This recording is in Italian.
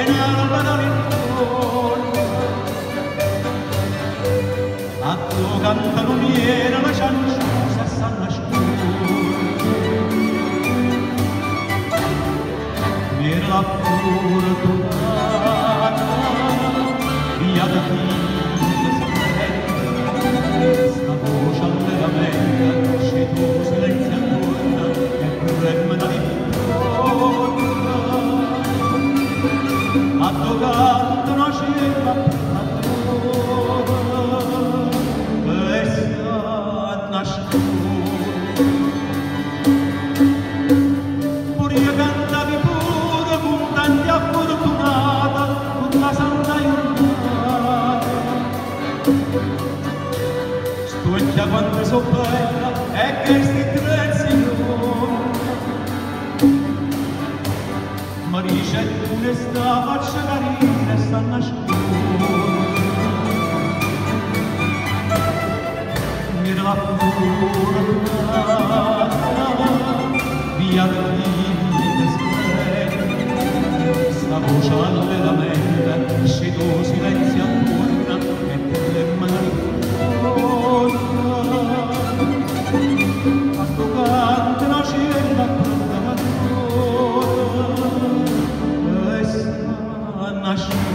nella ritorno a tu cantano miera la cianciusa sta nascendo miera la fortunata via da chi sta voce allegramente c'è tu silenzio attorno e problema da ritorno a toccare una cella a e sta nascendo pure io cantavi pure con tanti affurtunata con la santa giornata stucchia quando so bella e che sti direzione ma dice pure sta faccia carina e sta nascendo mira la fortunata via da vita sta voce allegramente esce tu silenzio attorno e te le mani a toccare una cella pronta a nasce